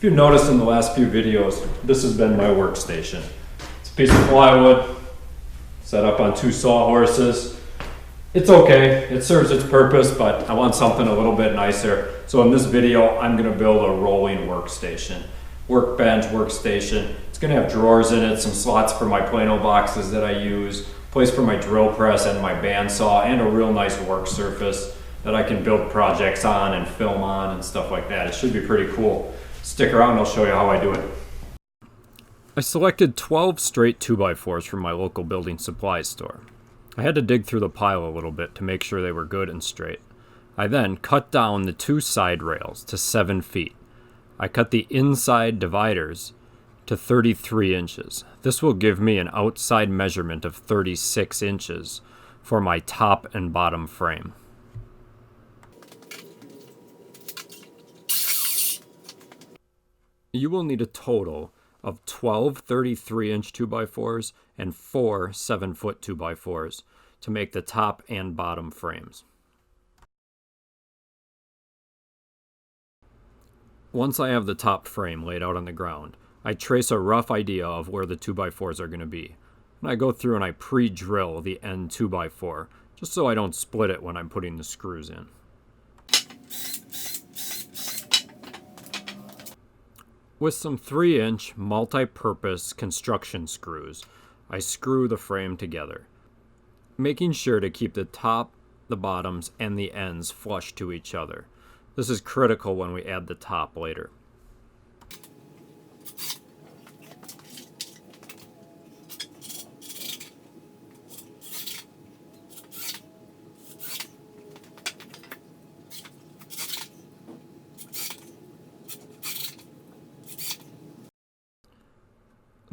If you noticed in the last few videos, this has been my workstation. It's a piece of plywood set up on two sawhorses. It's okay, it serves its purpose, but I want something a little bit nicer. So in this video, I'm gonna build a rolling workstation. Workbench, workstation. It's gonna have drawers in it, some slots for my Plano boxes that I use, place for my drill press and my bandsaw, and a real nice work surface that I can build projects on and film on and stuff like that. It should be pretty cool. Stick around, I'll show you how I do it. I selected 12 straight 2x4s from my local building supplies store. I had to dig through the pile a little bit to make sure they were good and straight. I then cut down the two side rails to 7 feet. I cut the inside dividers to 33 inches. This will give me an outside measurement of 36 inches for my top and bottom frame. You will need a total of 12 33-inch 2x4s and 4 7-foot 2x4s to make the top and bottom frames. Once I have the top frame laid out on the ground, I trace a rough idea of where the 2x4s are going to be. And I go through and I pre-drill the end 2x4, just so I don't split it when I'm putting the screws in. With some 3-inch multi-purpose construction screws, I screw the frame together, making sure to keep the top, the bottoms, and the ends flush to each other. This is critical when we add the top later.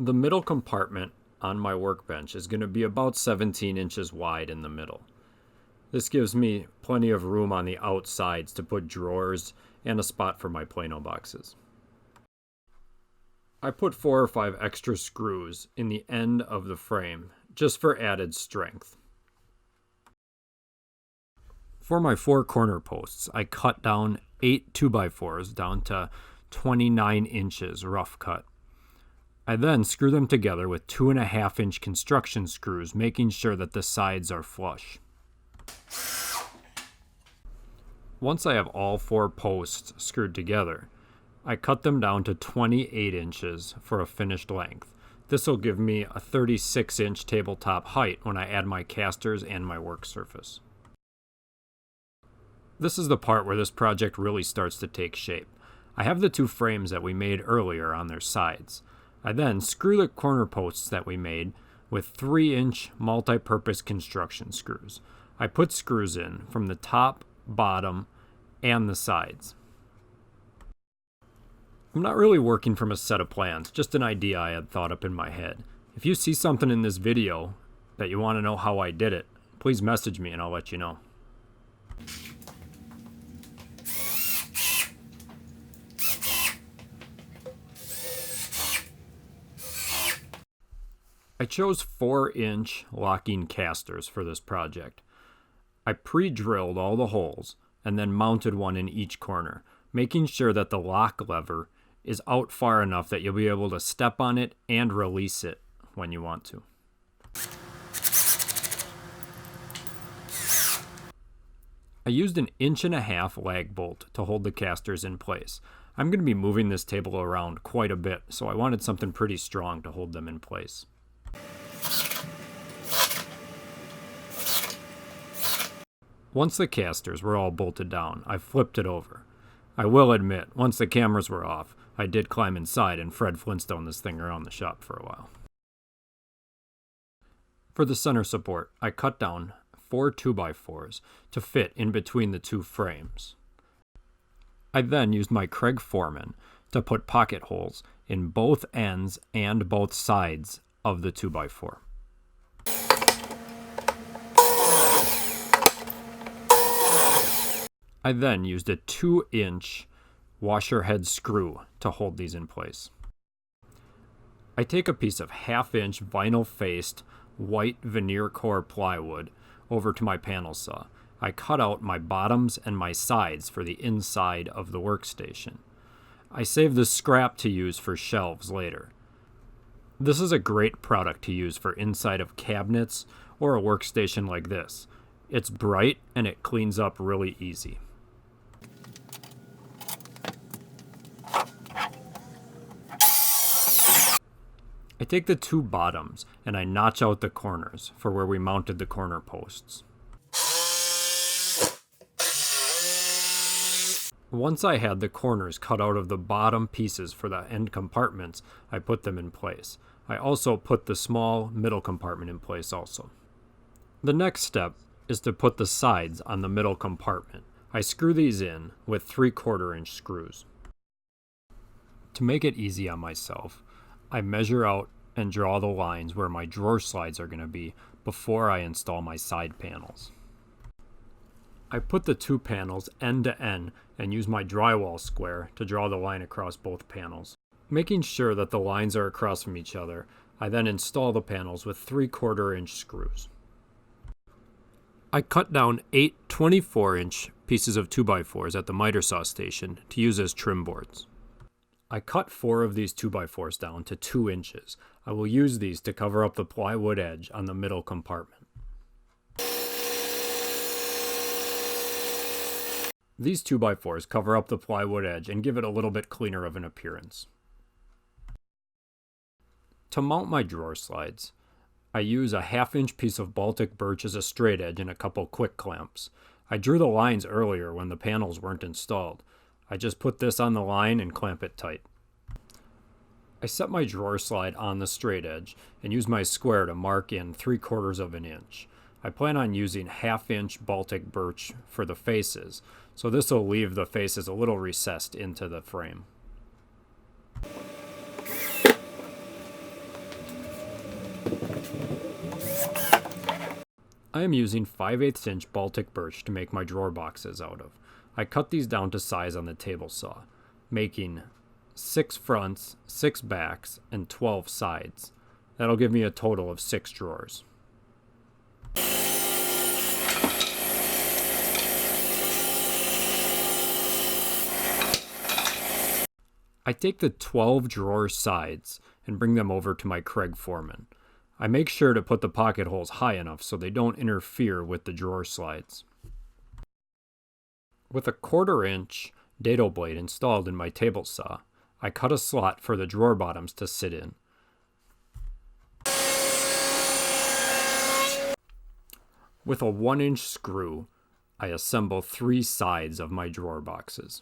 The middle compartment on my workbench is going to be about 17 inches wide in the middle. This gives me plenty of room on the outsides to put drawers and a spot for my Plano boxes. I put 4 or 5 extra screws in the end of the frame just for added strength. For my 4 corner posts, I cut down 8 2x4s down to 29 inches rough cut. I then screw them together with 2.5-inch construction screws, making sure that the sides are flush. Once I have all 4 posts screwed together, I cut them down to 28 inches for a finished length. This will give me a 36-inch tabletop height when I add my casters and my work surface. This is the part where this project really starts to take shape. I have the 2 frames that we made earlier on their sides. I then screw the corner posts that we made with 3-inch multi-purpose construction screws. I put screws in from the top, bottom, and the sides. I'm not really working from a set of plans, just an idea I had thought up in my head. If you see something in this video that you want to know how I did it, please message me and I'll let you know. I chose 4-inch locking casters for this project. I pre-drilled all the holes and then mounted one in each corner, making sure that the lock lever is out far enough that you'll be able to step on it and release it when you want to. I used an 1.5-inch lag bolt to hold the casters in place. I'm going to be moving this table around quite a bit, so I wanted something pretty strong to hold them in place. Once the casters were all bolted down, I flipped it over. I will admit, once the cameras were off, I did climb inside and Fred Flintstone this thing around the shop for a while. For the center support, I cut down 4 2x4s to fit in between the 2 frames. I then used my Craig Foreman to put pocket holes in both ends and both sides of the 2x4. I then used a 2-inch washer head screw to hold these in place. I take a piece of 1/2-inch vinyl-faced white veneer core plywood over to my panel saw. I cut out my bottoms and my sides for the inside of the workstation. I save the scrap to use for shelves later. This is a great product to use for inside of cabinets or a workstation like this. It's bright and it cleans up really easy. I take the two bottoms and I notch out the corners for where we mounted the corner posts. Once I had the corners cut out of the bottom pieces for the end compartments, I put them in place. I also put the small middle compartment in place also. The next step is to put the sides on the middle compartment. I screw these in with 3/4 inch screws. To make it easy on myself, I measure out and draw the lines where my drawer slides are going to be before I install my side panels. I put the two panels end to end and use my drywall square to draw the line across both panels. Making sure that the lines are across from each other, I then install the panels with 3/4 inch screws. I cut down 8 24-inch pieces of 2x4s at the miter saw station to use as trim boards. I cut 4 of these 2x4s down to 2 inches. I will use these to cover up the plywood edge on the middle compartment. These 2x4s cover up the plywood edge and give it a little bit cleaner of an appearance. To mount my drawer slides, I use a 1/2 inch piece of Baltic birch as a straight edge and a couple quick clamps. I drew the lines earlier when the panels weren't installed. I just put this on the line and clamp it tight. I set my drawer slide on the straight edge and use my square to mark in 3/4 inch. I plan on using 1/2 inch Baltic birch for the faces, so this will leave the faces a little recessed into the frame. I am using 5/8 inch Baltic birch to make my drawer boxes out of. I cut these down to size on the table saw, making 6 fronts, 6 backs, and 12 sides. That'll give me a total of 6 drawers. I take the 12 drawer sides and bring them over to my Craig Foreman. I make sure to put the pocket holes high enough so they don't interfere with the drawer slides. With a 1/4 inch dado blade installed in my table saw, I cut a slot for the drawer bottoms to sit in. With a 1 inch screw, I assemble 3 sides of my drawer boxes.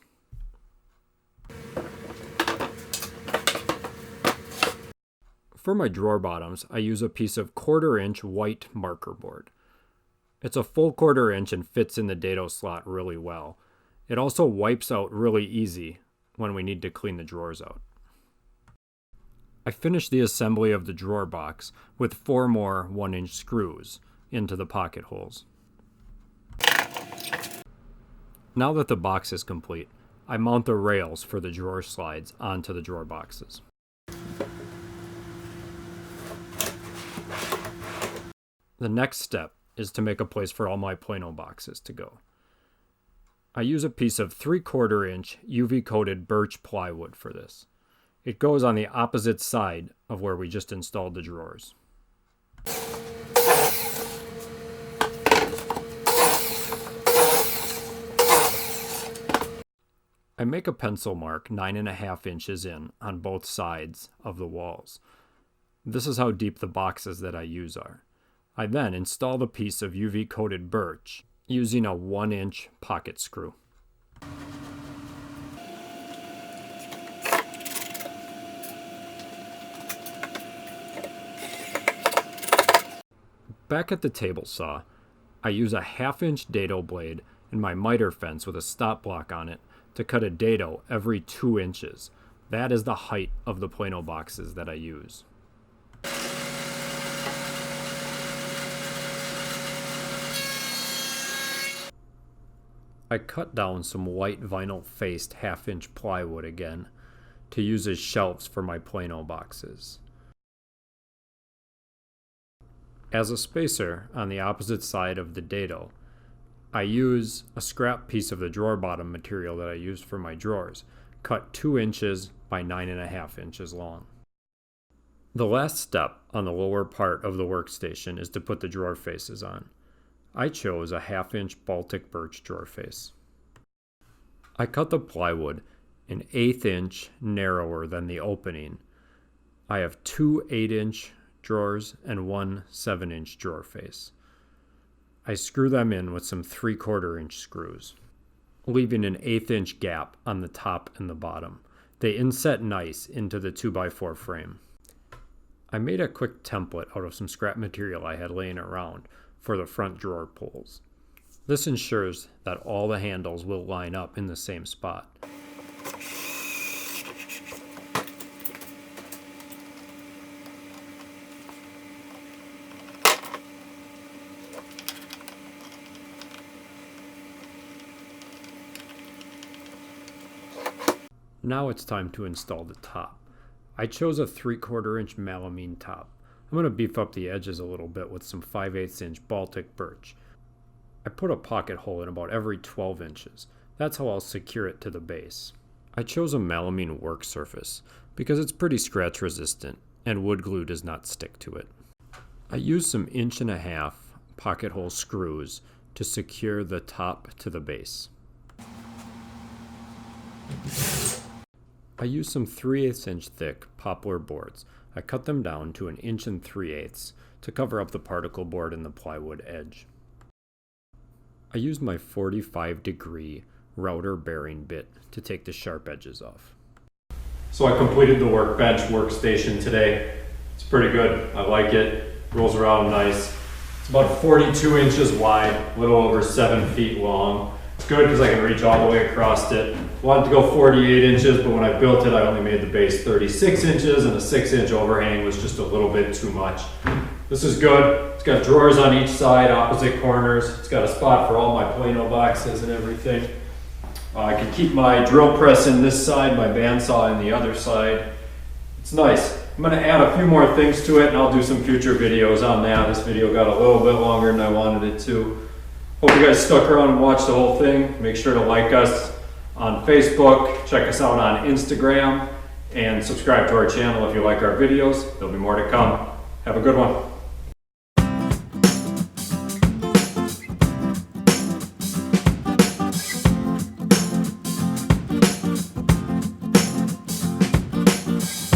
For my drawer bottoms, I use a piece of 1/4 inch white marker board. It's a full 1/4 inch and fits in the dado slot really well. It also wipes out really easy when we need to clean the drawers out. I finish the assembly of the drawer box with 4 more 1 inch screws into the pocket holes. Now that the box is complete, I mount the rails for the drawer slides onto the drawer boxes. The next step is to make a place for all my Plano boxes to go. I use a piece of 3/4 inch UV coated birch plywood for this. It goes on the opposite side of where we just installed the drawers. I make a pencil mark 9.5 inches in on both sides of the walls. This is how deep the boxes that I use are. I then install the piece of UV coated birch using a 1 inch pocket screw. Back at the table saw, I use a 1/2 inch dado blade and my miter fence with a stop block on it to cut a dado every 2 inches. That is the height of the Plano boxes that I use. I cut down some white vinyl faced 1/2 inch plywood again to use as shelves for my Plano boxes. As a spacer on the opposite side of the dado, I use a scrap piece of the drawer bottom material that I used for my drawers, cut 2 inches by 9.5 inches long. The last step on the lower part of the workstation is to put the drawer faces on. I chose a 1/2 inch Baltic birch drawer face. I cut the plywood an 1/8 inch narrower than the opening. I have 2 8-inch drawers and 1 7-inch drawer face. I screw them in with some 3/4 inch screws, leaving an 1/8 inch gap on the top and the bottom. They inset nice into the 2x4 frame. I made a quick template out of some scrap material I had laying around for the front drawer pulls. This ensures that all the handles will line up in the same spot. Now it's time to install the top. I chose a 3/4 inch melamine top. I'm going to beef up the edges a little bit with some 5/8 inch Baltic birch. I put a pocket hole in about every 12 inches. That's how I'll secure it to the base. I chose a melamine work surface because it's pretty scratch resistant and wood glue does not stick to it. I used some 1.5 inch pocket hole screws to secure the top to the base. I used some 3/8 inch thick poplar boards. I cut them down to 1 3/8 inches to cover up the particle board and the plywood edge. I used my 45-degree router bearing bit to take the sharp edges off. So I completed the workbench workstation today. It's pretty good. I like it. Rolls around nice. It's about 42 inches wide, a little over 7 feet long. It's good because I can reach all the way across it. Wanted to go 48 inches, but when I built it, I only made the base 36 inches and a 6-inch overhang was just a little bit too much. This is good. It's got drawers on each side, opposite corners. It's got a spot for all my Plano boxes and everything. I can keep my drill press in this side, my bandsaw in the other side. It's nice. I'm going to add a few more things to it and I'll do some future videos on that. This video got a little bit longer than I wanted it to. Hope you guys stuck around and watched the whole thing. Make sure to like us on Facebook, check us out on Instagram, and subscribe to our channel if you like our videos. There'll be more to come. Have a good one.